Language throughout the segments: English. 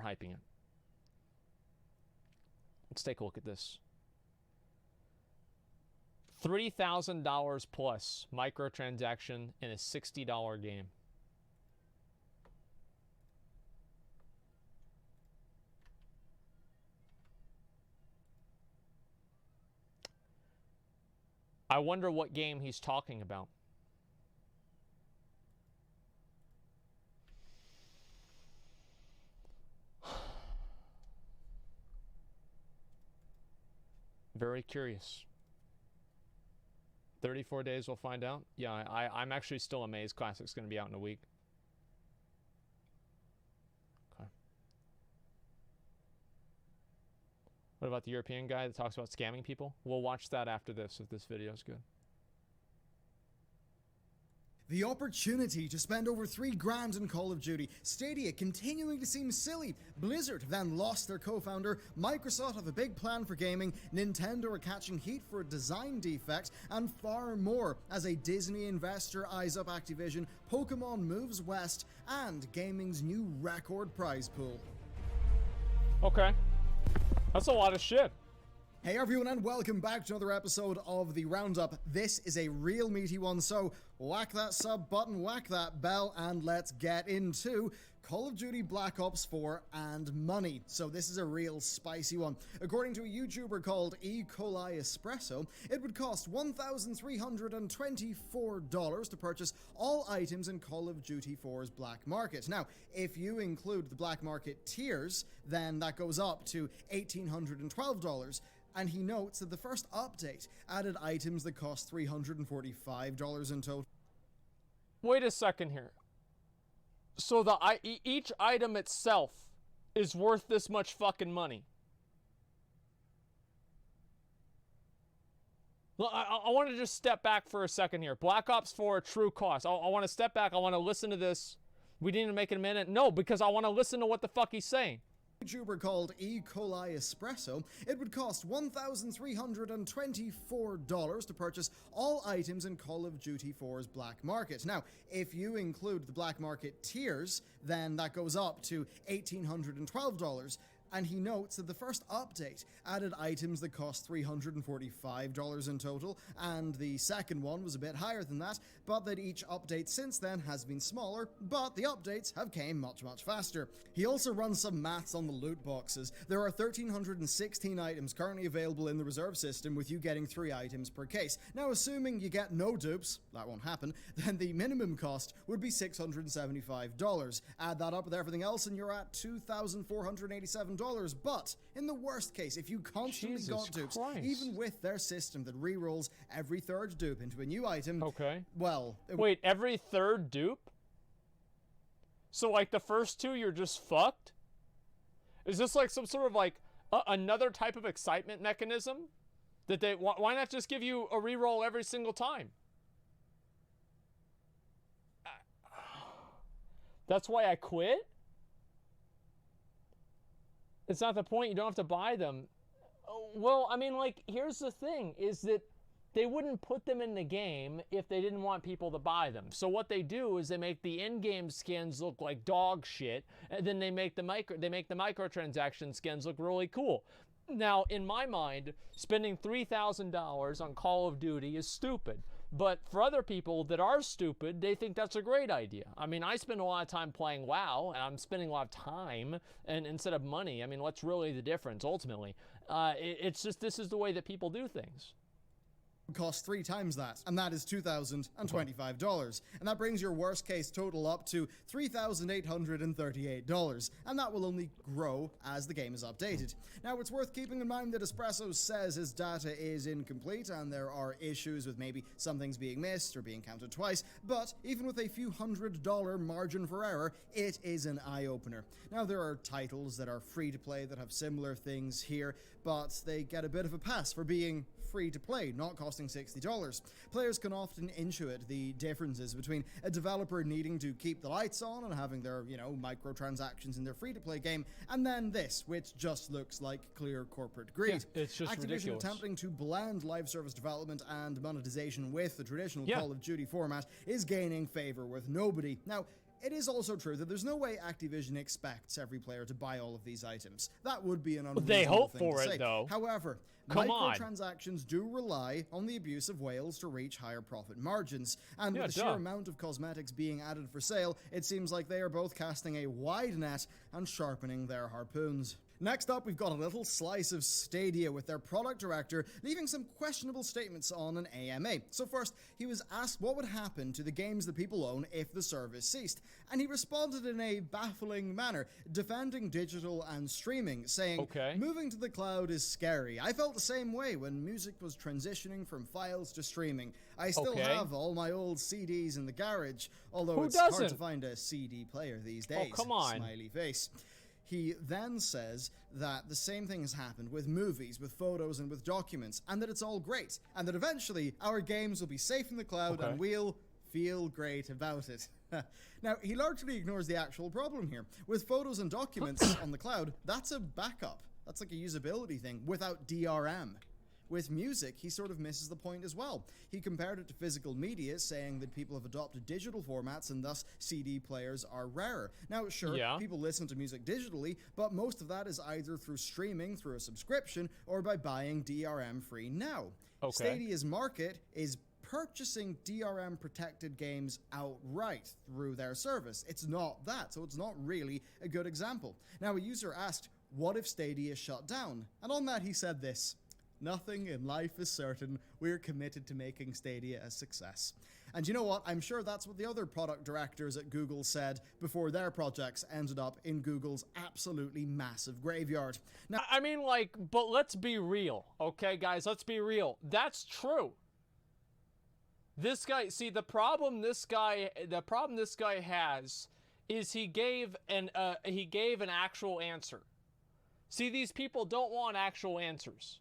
overhyping it. Let's take a look at this. $3,000 plus microtransaction in a $60 game. I wonder what game he's talking about. Very curious. 34 days, we'll find out. Yeah, I'm actually still amazed Classic's going to be out in a week. Okay. What about the European guy that talks about scamming people? We'll watch that after this, if this video is good. The opportunity to spend over $3,000 in Call of Duty, Stadia continuing to seem silly, Blizzard then lost their co-founder, Microsoft have a big plan for gaming, Nintendo are catching heat for a design defect, and far more as a Disney investor eyes up Activision, Pokemon moves west, and gaming's new record prize pool. Okay. That's a lot of shit. Hey everyone, and welcome back to another episode of the Roundup. This is a real meaty one, so whack that sub button, whack that bell, and let's get into Call of Duty Black Ops 4 and money. So this is a real spicy one. According to a YouTuber called E. coli Espresso, it would cost $1,324 to purchase all items in Call of Duty 4's Black Market. Now, if you include the Black Market tiers, then that goes up to $1,812. And he notes that the first update added items that cost $345 in total. Wait a second here. So each item itself is worth this much fucking money. I want to just step back for a second here. Black Ops 4 true cost. I want to step back. I want to listen to this. We didn't even make it a minute. No, because I want to listen to what the fuck he's saying. YouTuber called E. coli Espresso, it would cost $1,324 to purchase all items in Call of Duty 4's Black Market. Now, if you include the Black Market tiers, then that goes up to $1,812. And he notes that the first update added items that cost $345 in total, and the second one was a bit higher than that, but that each update since then has been smaller, but the updates have came much faster. He also runs some maths on the loot boxes. There are 1,316 items currently available in the reserve system, with you getting 3 items per case. Now, assuming you get no dupes, that won't happen, then the minimum cost would be $675. Add that up with everything else and you're at $2,487. But in the worst case, if you constantly got dupes, even with their system that re-rolls every third dupe into a new item, okay. Well, wait, every third dupe? So like the first 2 you're just fucked? Is this like some sort of like another type of excitement mechanism? That they why not just give you a re-roll every single time? That's why I quit? It's not the point. You don't have to buy them. Well, I mean, like, here's the thing, is that they wouldn't put them in the game if they didn't want people to buy them. So what they do is they make the in-game skins look like dog shit, and then they make the microtransaction skins look really cool. Now, in my mind, spending $3,000 on Call of Duty is stupid. But for other people that are stupid, they think that's a great idea. I mean, I spend a lot of time playing WoW, and I'm spending a lot of time and instead of money. I mean, what's really the difference, ultimately? It's just this is the way that people do things. Costs 3 times that, and that is $2,025, and that brings your worst case total up to $3,838, and that will only grow as the game is updated. Now, it's worth keeping in mind that Espresso says his data is incomplete and there are issues with maybe some things being missed or being counted twice, but even with a few $100 margin for error, it is an eye-opener. Now, there are titles that are free to play that have similar things here, but they get a bit of a pass for being free to play, not costing $60. Players can often intuit the differences between a developer needing to keep the lights on and having their, microtransactions in their free-to-play game, and then this, which just looks like clear corporate greed. Yeah, it's just Activision ridiculous. attempting to blend live service development and monetization with the traditional Call of Duty format is gaining favor with nobody. Now, It is also true that there's no way Activision expects every player to buy all of these items. That would be an unreasonable They hope thing for to it, say. though. However, Come on. microtransactions do rely on the abuse of whales to reach higher profit margins, and with the sheer amount of cosmetics being added for sale, it seems like they are both casting a wide net and sharpening their harpoons. Next up, we've got a little slice of Stadia with their product director leaving some questionable statements on an AMA. So first, he was asked what would happen to the games that people own if the service ceased, and he responded in a baffling manner, defending digital and streaming, saying, moving to the cloud is scary. I felt the same way when music was transitioning from files to streaming. I still have all my old CDs in the garage, although it's hard to find a CD player these days. Oh, come on. Smiley face. He then says that the same thing has happened with movies, with photos, and with documents, and that it's all great, and that eventually our games will be safe in the cloud and we'll feel great about it. Now, he largely ignores the actual problem here. With photos and documents on the cloud, that's a backup. That's like a usability thing without DRM. With music, he sort of misses the point as well. He compared it to physical media, saying that people have adopted digital formats and thus CD players are rarer. Now, sure, people listen to music digitally, but most of that is either through streaming, through a subscription, or by buying DRM free now. Stadia's market is purchasing DRM protected games outright through their service. It's not that, so it's not really a good example. Now, a user asked, what if Stadia shut down? And on that he said this: nothing in life is certain. We're committed to making Stadia a success. And you know what? I'm sure that's what the other product directors at Google said before their projects ended up in Google's absolutely massive graveyard. Now, I mean, like, but let's be real, okay, guys? Let's be real. That's true. This guy, see, the problem this guy has is he gave an actual answer. See, these people don't want actual answers.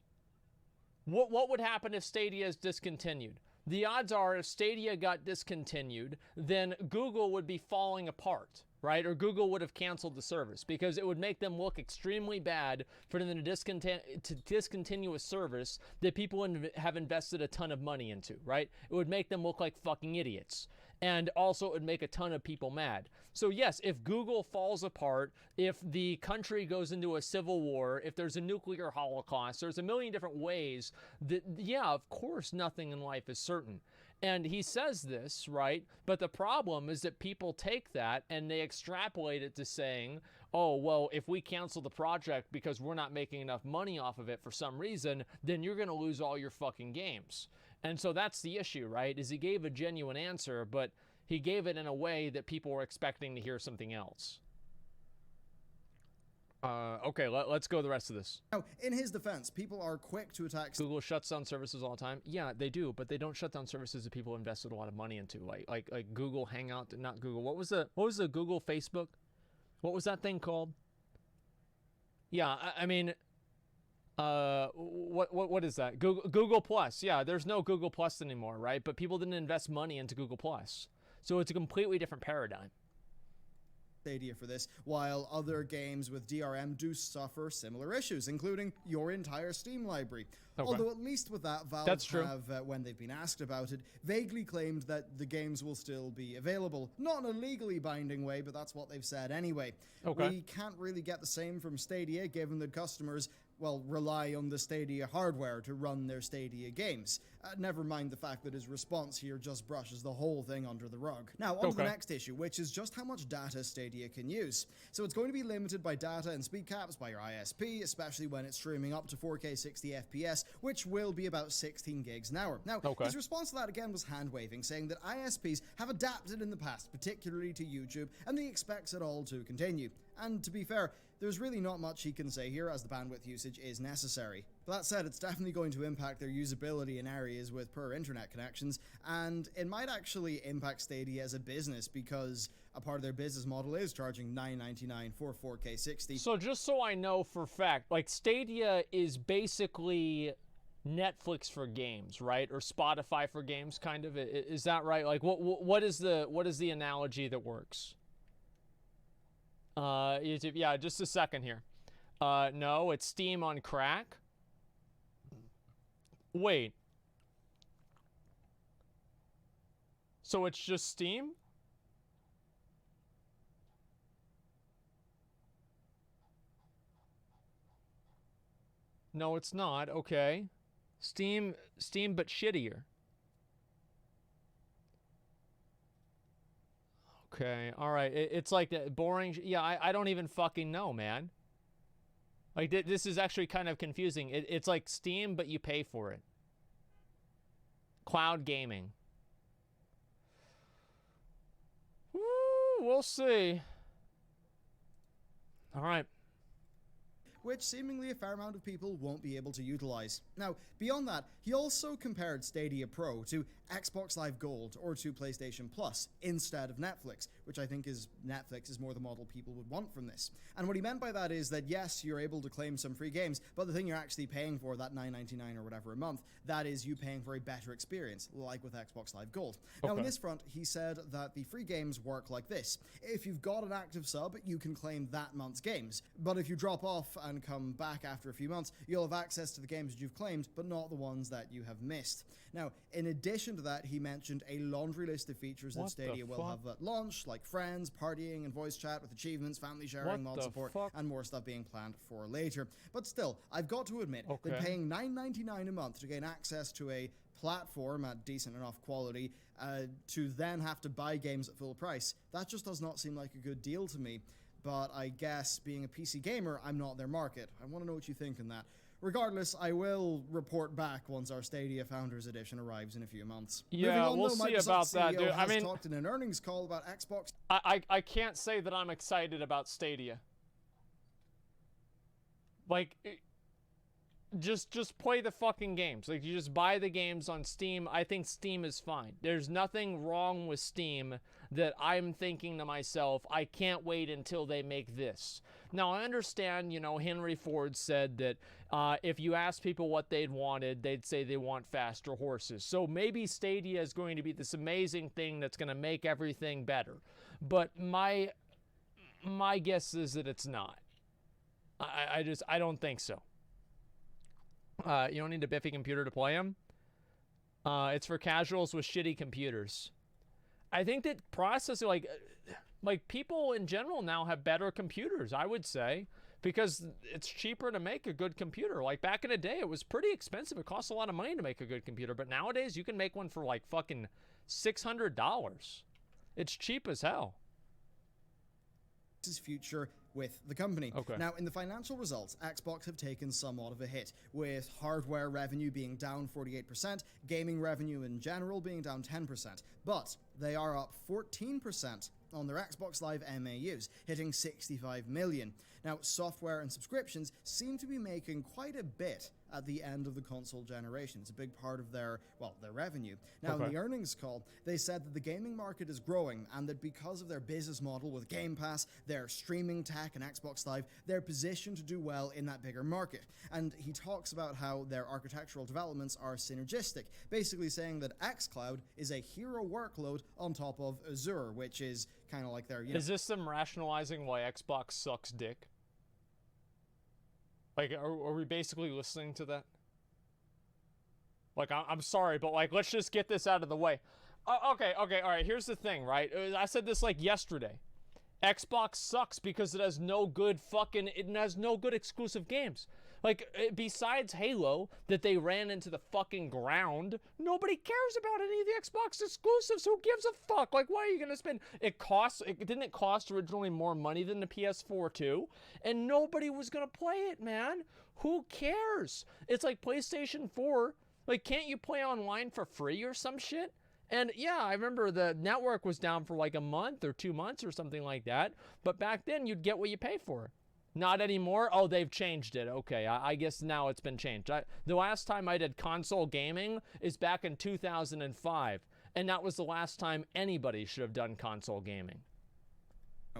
What would happen if Stadia is discontinued? The odds are if Stadia got discontinued, then Google would be falling apart, right? Or Google would have canceled the service because it would make them look extremely bad for them to discontinue a service that people have invested a ton of money into, right? It would make them look like fucking idiots. And also it would make a ton of people mad. So yes, if Google falls apart, if the country goes into a civil war, if there's a nuclear holocaust, there's a million different ways that, yeah, of course nothing in life is certain. And he says this, right? But the problem is that people take that and they extrapolate it to saying, oh, well, if we cancel the project because we're not making enough money off of it for some reason, then you're going to lose all your fucking games. And so that's the issue, right? Is he gave a genuine answer, but he gave it in a way that people were expecting to hear something else. Okay, let's go the rest of this. Now, in his defense, people are quick to attack. Google shuts down services all the time. Yeah, they do, but they don't shut down services that people invested a lot of money into, like Google Hangout, not Google. What was the Google Facebook? What was that thing called? Yeah, I mean, what is that? Google Plus. Yeah, there's no Google Plus anymore, right? But people didn't invest money into Google Plus, so it's a completely different paradigm. Stadia for this, while other games with DRM do suffer similar issues, including your entire Steam library. Although at least with that, Valve have, when they've been asked about it, vaguely claimed that the games will still be available. Not in a legally binding way, but that's what they've said anyway. We can't really get the same from Stadia, given that customers, well, rely on the Stadia hardware to run their Stadia games. Never mind the fact that his response here just brushes the whole thing under the rug. Now, on to the next issue, which is just how much data Stadia can use. So it's going to be limited by data and speed caps by your ISP, especially when it's streaming up to 4K 60 FPS, which will be about 16 gigs an hour. Now, his response to that again was hand-waving, saying that ISPs have adapted in the past, particularly to YouTube, and he expects it all to continue. And to be fair, there's really not much he can say here, as the bandwidth usage is necessary. But that said, it's definitely going to impact their usability in areas with poor internet connections, and it might actually impact Stadia as a business, because a part of their business model is charging $9.99 for 4K 60. So just so I know for a fact, like, Stadia is basically Netflix for games, right? Or Spotify for games, kind of. Is that right? Like, what is the analogy that works? YouTube, yeah, just a second here. No, it's Steam on crack. Wait. So it's just Steam? No, it's not. Okay. Steam, but shittier. Okay, all right. It's like that boring. Yeah, I don't even fucking know, man. Like, this is actually kind of confusing. It's like Steam, but you pay for it. Cloud gaming. Woo, we'll see. All right. Which seemingly a fair amount of people won't be able to utilize. Now, beyond that, he also compared Stadia Pro to Xbox Live Gold or to PlayStation Plus instead of Netflix, which I think is Netflix is more the model people would want from this. And what he meant by that is that yes, you're able to claim some free games, but the thing you're actually paying for, that $9.99 or whatever a month, that is you paying for a better experience, like with Xbox Live Gold. Now, on this front, he said that the free games work like this. If you've got an active sub, you can claim that month's games, but if you drop off and come back after a few months, you'll have access to the games that you've claimed, but not the ones that you have missed. Now, in addition to that, he mentioned a laundry list of features that Stadia will have at launch, like friends, partying, and voice chat with achievements, family sharing, mod support, and more stuff being planned for later. But still, I've got to admit that paying $9.99 a month to gain access to a platform at decent enough quality to then have to buy games at full price, that just does not seem like a good deal to me. But I guess being a PC gamer, I'm not their market. I want to know what you think on that. Regardless, I will report back once our Stadia Founders Edition arrives in a few months. Yeah, we'll see about that, dude. I mean, talked in an earnings call about Xbox. I can't say that I'm excited about Stadia. Like, just play the fucking games. Like, you just buy the games on Steam. I think Steam is fine. There's nothing wrong with Steam that I'm thinking to myself, I can't wait until they make this. Now, I understand, you know, Henry Ford said that if you ask people what they'd wanted, they'd say they want faster horses. So maybe Stadia is going to be this amazing thing that's going to make everything better. But my guess is that it's not. I don't think so. You don't need a biffy computer to play them. It's for casuals with shitty computers. I think that processing, like people in general now have better computers, I would say, because it's cheaper to make a good computer. Like back in the day, it was pretty expensive. It costs a lot of money to make a good computer, but nowadays you can make one for like fucking $600. It's cheap as hell. His future with the company. Okay. Now, in the financial results, Xbox have taken somewhat of a hit, with hardware revenue being down 48%, gaming revenue in general being down 10%, but they are up 14% on their Xbox Live MAUs, hitting 65 million. Now, software and subscriptions seem to be making quite a bit at the end of the console generation. It's a big part of their revenue. Now, in the earnings call, they said that the gaming market is growing and that because of their business model with Game Pass, their streaming tech and Xbox Live, they're positioned to do well in that bigger market. And he talks about how their architectural developments are synergistic, basically saying that xCloud is a hero workload on top of Azure, which is kind of like their... Is this them rationalizing why Xbox sucks dick? Like, are we basically listening to that? Like, I'm sorry, but, like, let's just get this out of the way. Okay, all right, here's the thing, right? I said this, like, yesterday. Xbox sucks because it has no good exclusive games. Like, besides Halo, that they ran into the fucking ground, nobody cares about any of the Xbox exclusives. Who gives a fuck? Like, why are you gonna spend... Didn't it cost originally more money than the PS4 too? And nobody was gonna play it, man. Who cares? It's like PlayStation 4. Like, can't you play online for free or some shit? And yeah, I remember the network was down for like a month or 2 months or something like that. But back then, you'd get what you pay for. Not anymore? Oh, they've changed it. Okay, I guess now it's been changed. The last time I did console gaming is back in 2005. And that was the last time anybody should have done console gaming.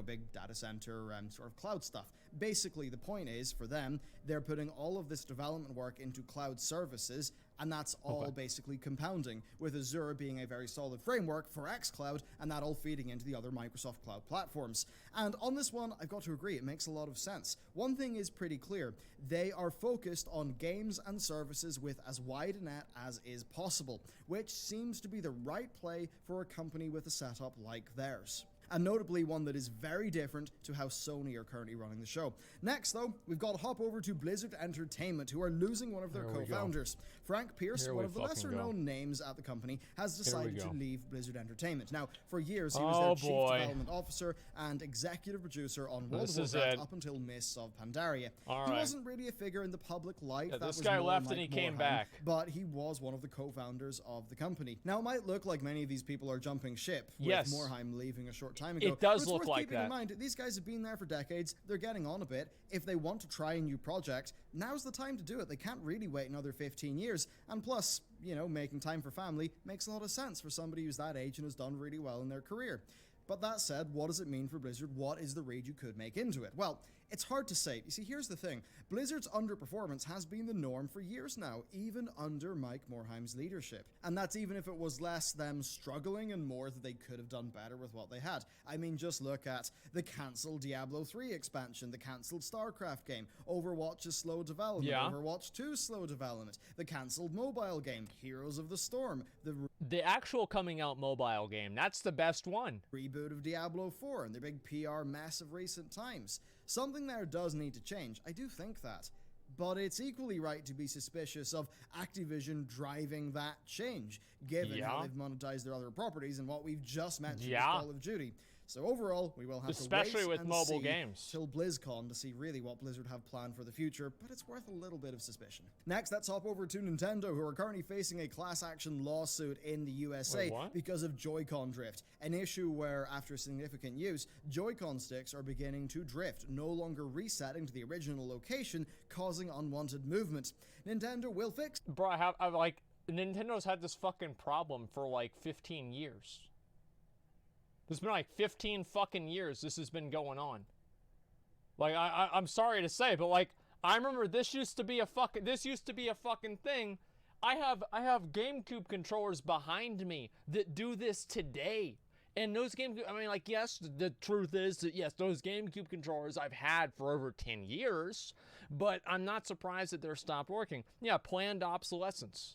Big data center sort of cloud stuff. Basically, the point is, for them, they're putting all of this development work into cloud services, and that's all basically compounding, with Azure being a very solid framework for xCloud, and that all feeding into the other Microsoft cloud platforms. And on this one, I've got to agree, it makes a lot of sense. One thing is pretty clear. They are focused on games and services with as wide a net as is possible, which seems to be the right play for a company with a setup like theirs. and notably one that is very different to how Sony are currently running the show. Next, though, we've got to hop over to Blizzard Entertainment, who are losing one of their co-founders. Frank Pierce, one of the lesser-known names at the company, has decided to leave Blizzard Entertainment. Now, for years, he was their chief development officer and executive producer on World of Warcraft up until Mists of Pandaria. He wasn't really a figure in the public light. That this guy left and he came back. But he was one of the co-founders of the company. Now, it might look like many of these people are jumping ship, with Morhaime leaving a short time ago. It does look like that. In mind, these guys have been there for decades. They're getting on a bit. If they want to try a new project, now's the time to do it. They can't really wait another 15 years. And plus, you know, making time for family makes a lot of sense for somebody who's that age and has done really well in their career. But that said, what does it mean for Blizzard? What is the read you could make into it? Well, it's hard to say. You see, here's the thing. Blizzard's underperformance has been the norm for years now, even under Mike Morhaime's leadership. And that's even if it was less them struggling and more that they could have done better with what they had. I mean, just look at the cancelled Diablo 3 expansion, the cancelled StarCraft game, Overwatch's slow development, Overwatch 2's slow development, the cancelled mobile game, Heroes of the Storm, the actual coming out mobile game, that's the best one. Reboot of Diablo 4 and their big PR mess of recent times. Something there does need to change. I do think that. But it's equally right to be suspicious of Activision driving that change, given how they've monetized their other properties and what we've just mentioned with Call of Duty. So overall, we will have to wait with and mobile see games till BlizzCon to see really what Blizzard have planned for the future, but it's worth a little bit of suspicion. Next, let's hop over to Nintendo, who are currently facing a class action lawsuit in the USA because of Joy-Con drift, an issue where, after significant use, Joy-Con sticks are beginning to drift, no longer resetting to the original location, causing unwanted movement. Nintendo will fix... Bro, Nintendo's had this fucking problem for like 15 years. It's been like 15 fucking years this has been going on. Like, I'm sorry to say, but like, I remember this used to be a fucking thing. I have GameCube controllers behind me that do this today. And those yes, the truth is that yes, those GameCube controllers I've had for over 10 years, but I'm not surprised that they're stopped working. Yeah, planned obsolescence.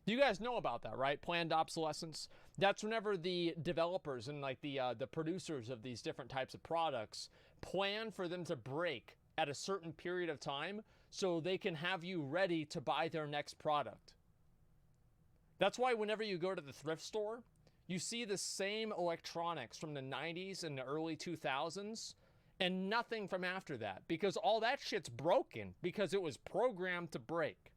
You guys know about that, right? Planned obsolescence. That's whenever the developers and like the producers of these different types of products plan for them to break at a certain period of time so they can have you ready to buy their next product. That's why whenever you go to the thrift store, you see the same electronics from the 90s and the early 2000s and nothing from after that, because all that shit's broken because it was programmed to break.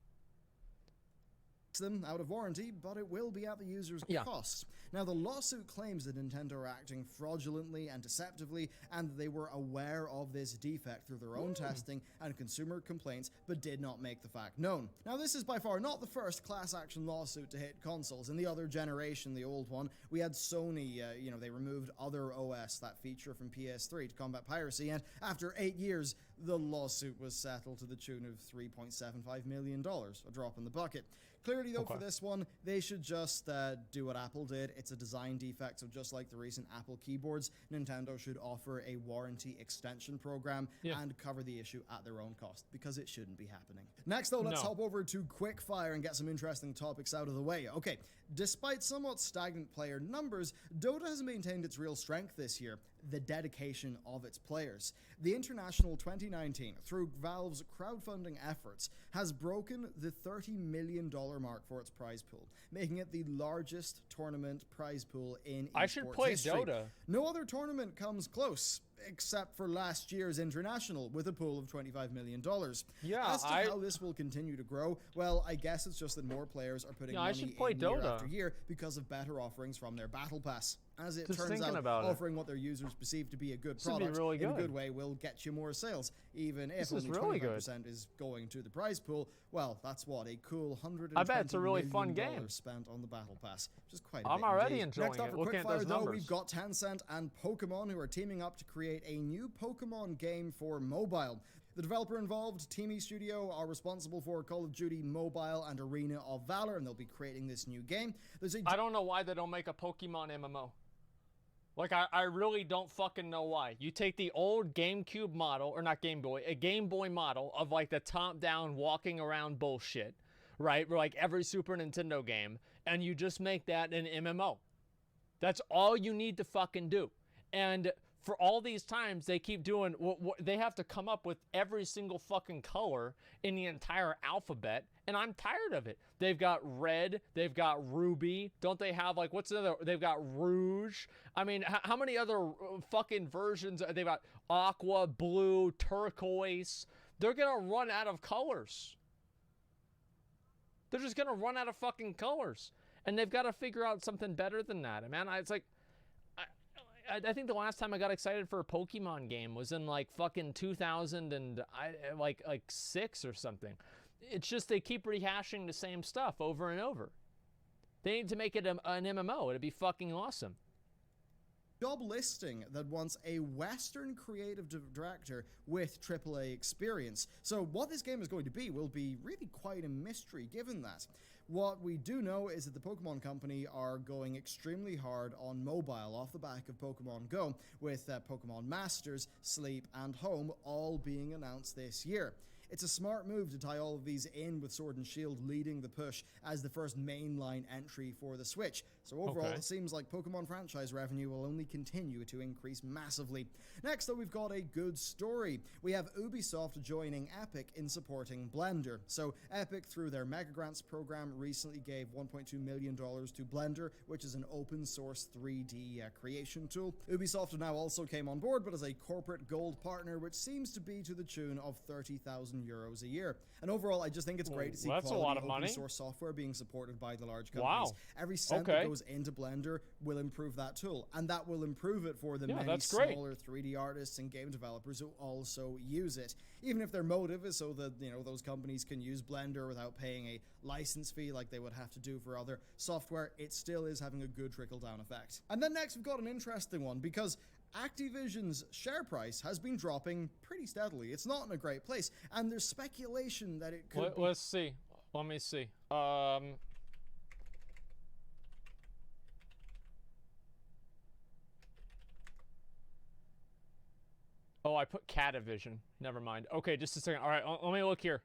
Them out of warranty, but it will be at the user's cost. Now, the lawsuit claims that Nintendo are acting fraudulently and deceptively, and that they were aware of this defect through their own testing and consumer complaints, but did not make the fact known. Now, this is by far not the first class action lawsuit to hit consoles. In the other generation, the old one, we had Sony, they removed Other OS, that feature from PS3 to combat piracy, and after 8 years, the lawsuit was settled to the tune of $3.75 million, a drop in the bucket. Clearly, though, for this one, they should just do what Apple did. It's a design defect, so just like the recent Apple keyboards, Nintendo should offer a warranty extension program and cover the issue at their own cost, because it shouldn't be happening. Next, though, let's hop over to Quickfire and get some interesting topics out of the way. Okay, despite somewhat stagnant player numbers, Dota has maintained its real strength this year, the dedication of its players. The International 2019, through Valve's crowdfunding efforts, has broken the $30 million mark for its prize pool, making it the largest tournament prize pool in esports I should play history. Dota. No other tournament comes close, except for last year's International, with a pool of $25 million. Yeah, as to how this will continue to grow, well, I guess it's just that more players are putting money in year after year because of better offerings from their Battle Pass. As it turns out, offering what their users perceive to be a good product in a good way will get you more sales, even if only 25% is going to the prize pool. Well, that's what, a cool $120 million spent on the Battle Pass, which is quite a bit. I'm already enjoying it. Next up for Quickfire, though, we've got Tencent and Pokemon, who are teaming up to create a new Pokemon game for mobile. The developer involved, Teamy Studio, are responsible for Call of Duty Mobile and Arena of Valor, and they'll be creating this new game. I don't know why they don't make a Pokemon MMO. Like, I really don't fucking know why. You take the old GameCube model, or not Game Boy, a Game Boy model of, like, the top-down walking around bullshit, right? Like every Super Nintendo game, and you just make that an MMO. That's all you need to fucking do. And for all these times, they keep doing they have to come up with every single fucking color in the entire alphabet, and I'm tired of it. They've got red, they've got ruby. Don't they have, like, what's the other? They've got rouge. I mean, how many other fucking versions? They've got aqua, blue, turquoise. They're gonna run out of colors. They're just gonna run out of fucking colors, and they've got to figure out something better than that. Man, it's like, I think the last time I got excited for a Pokemon game was in like fucking 2000 and like 6 or something. It's just they keep rehashing the same stuff over and over. They need to make it an MMO. It'd be fucking awesome. Job listing that wants a Western creative director with AAA experience. So what this game is going to be will be really quite a mystery given that. What we do know is that the Pokemon Company are going extremely hard on mobile off the back of Pokemon Go, with Pokemon Masters, Sleep, and Home all being announced this year. It's a smart move to tie all of these in, with Sword and Shield leading the push as the first mainline entry for the Switch. So overall, It seems like Pokemon franchise revenue will only continue to increase massively. Next, though, we've got a good story. We have Ubisoft joining Epic in supporting Blender. So Epic, through their Mega Grants program, recently gave $1.2 million to Blender, which is an open source 3D creation tool. Ubisoft now also came on board, but as a corporate gold partner, which seems to be to the tune of 30,000 euros a year. And overall, I just think it's great to see quality open source software being supported by the large companies. Wow. Every cent that goes into Blender will improve that tool, and that will improve it for the many smaller 3D artists and game developers who also use it. Even if their motive is so that, you know, those companies can use Blender without paying a license fee like they would have to do for other software, it still is having a good trickle-down effect. And then next, we've got an interesting one, because Activision's share price has been dropping pretty steadily. It's not in a great place, and there's speculation that it could be... Let's see. Let me see. Oh, I put Catavision. Never mind. Okay, just a second. All right, let me look here.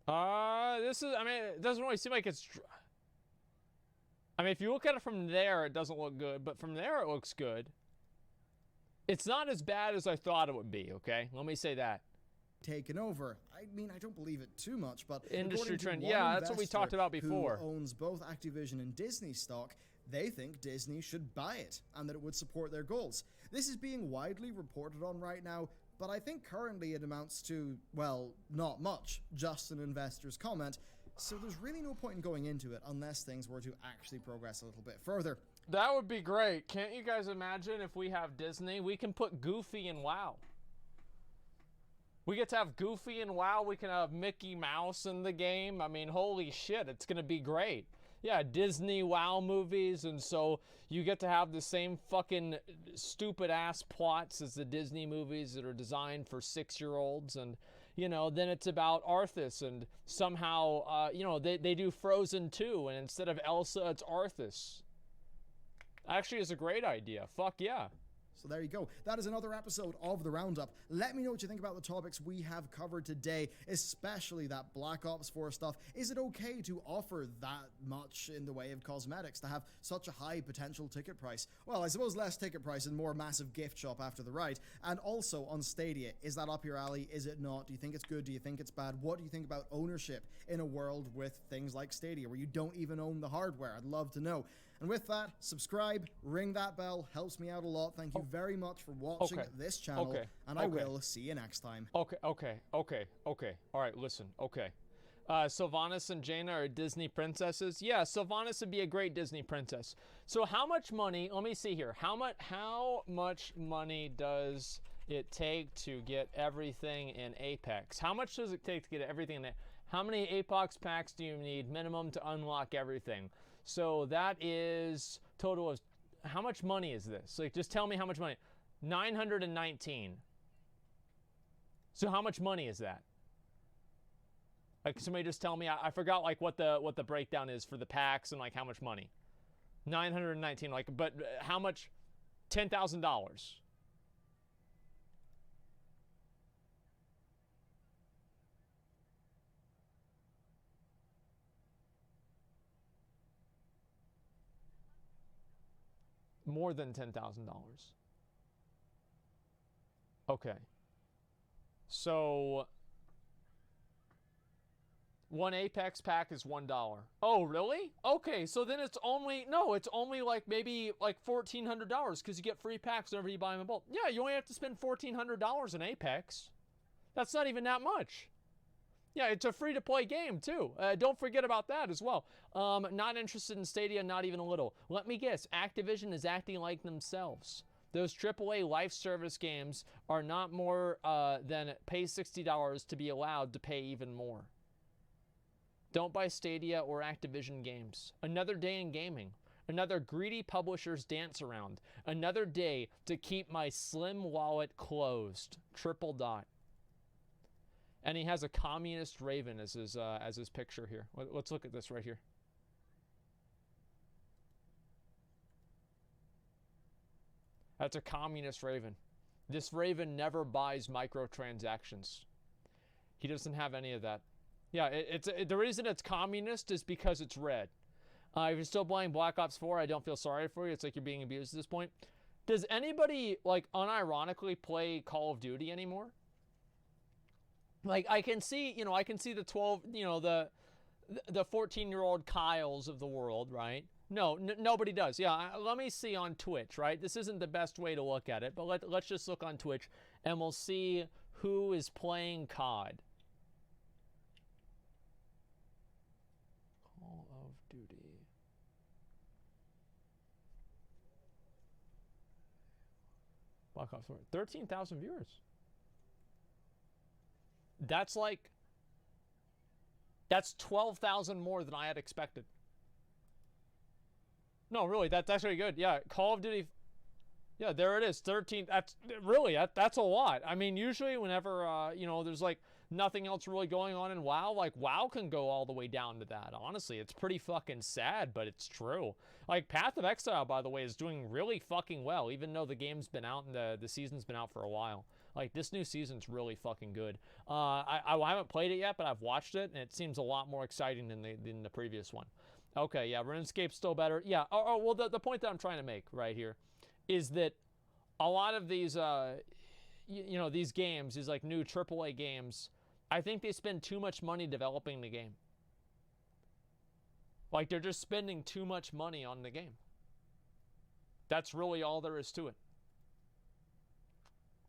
This is, I mean, it doesn't really seem like it's... I mean, if you look at it from there, it doesn't look good, but from there, it looks good. It's not as bad as I thought it would be, okay? Let me say that. Taken over. I mean, I don't believe it too much, but industry trend, yeah, that's what we talked about before. Who owns both Activision and Disney stock, they think Disney should buy it, and that it would support their goals. This is being widely reported on right now, but I think currently it amounts to, well, not much, just an investor's comment. So there's really no point in going into it unless things were to actually progress a little bit further. That would be great. Can't you guys imagine if we have Disney? We can put Goofy in WoW. We get to have Goofy in WoW. We can have Mickey Mouse in the game. I mean, holy shit, it's going to be great. Yeah, Disney WoW movies, and so you get to have the same fucking stupid-ass plots as the Disney movies that are designed for 6-year-olds, and, you know, then it's about Arthas, and somehow, you know, they do Frozen 2, and instead of Elsa, it's Arthas. Actually, it's a great idea. Fuck yeah. So there you go. That is another episode of The Roundup. Let me know what you think about the topics we have covered today, especially that Black Ops 4 stuff. Is it okay to offer that much in the way of cosmetics, to have such a high potential ticket price? Well, I suppose less ticket price and more massive gift shop after the ride. And also on Stadia, is that up your alley? Is it not? Do you think it's good? Do you think it's bad? What do you think about ownership in a world with things like Stadia, where you don't even own the hardware? I'd love to know. And with that, subscribe, ring that bell, helps me out a lot. Thank you very much for watching this channel, and I will see you next time. Okay. All right, listen, okay. Sylvanas and Jaina are Disney princesses. Yeah, Sylvanas would be a great Disney princess. So how much money, let me see here, how much money does it take to get everything in Apex? How much does it take to get everything in there? How many Apex packs do you need minimum to unlock everything? So that is total of, how much money is this? Like, just tell me how much money. 919. So how much money is that? Like, somebody just tell me. I forgot like what the breakdown is for the packs and like how much money. 919. Like, but how much? $10,000. More than $10,000. Okay. So one Apex pack is $1. Oh, really? Okay, so then it's only like maybe like $1,400 because you get free packs whenever you buy them in bulk. Yeah, you only have to spend $1,400 in Apex. That's not even that much. Yeah, it's a free-to-play game, too. Don't forget about that as well. Not interested in Stadia, not even a little. Let me guess, Activision is acting like themselves. Those AAA life service games are not more than pay $60 to be allowed to pay even more. Don't buy Stadia or Activision games. Another day in gaming. Another greedy publisher's dance around. Another day to keep my slim wallet closed. Triple dot. And he has a communist raven as his picture here. Let's look at this right here. That's a communist raven. This raven never buys microtransactions. He doesn't have any of that. Yeah, the reason it's communist is because it's red. If you're still playing Black Ops 4, I don't feel sorry for you. It's like you're being abused at this point. Does anybody, like, unironically play Call of Duty anymore? Like, I can see the 12, the 14-year-old Kyles of the world, right? No, nobody does. Yeah, let me see on Twitch, right? This isn't the best way to look at it, but let's just look on Twitch, and we'll see who is playing COD. Call of Duty. Black Ops 4. 13,000 viewers. That's 12,000 more than I had expected. No, really, that's actually good. Yeah, Call of Duty. Yeah, there it is. 13. That's a lot. I mean, usually whenever there's like nothing else really going on in WoW, like WoW can go all the way down to that. Honestly, it's pretty fucking sad, but it's true. Like Path of Exile, by the way, is doing really fucking well, even though the game's been out and the season's been out for a while. Like, this new season's really fucking good. I haven't played it yet, but I've watched it, and it seems a lot more exciting than the previous one. Okay, yeah, RuneScape's still better. Yeah, well, the point that I'm trying to make right here is that a lot of these, these games, these, like, new AAA games, I think they spend too much money developing the game. Like, they're just spending too much money on the game. That's really all there is to it.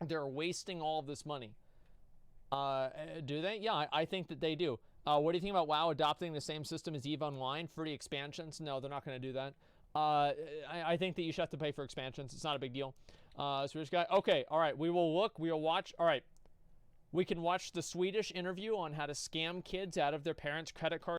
They're wasting all of this money. Do they? Yeah, I think that they do. What do you think about WoW adopting the same system as EVE Online? Free expansions? No, they're not going to do that. I think that you should have to pay for expansions. It's not a big deal. Swedish guy. Okay, all right. We will look. We will watch. All right. We can watch the Swedish interview on how to scam kids out of their parents' credit card.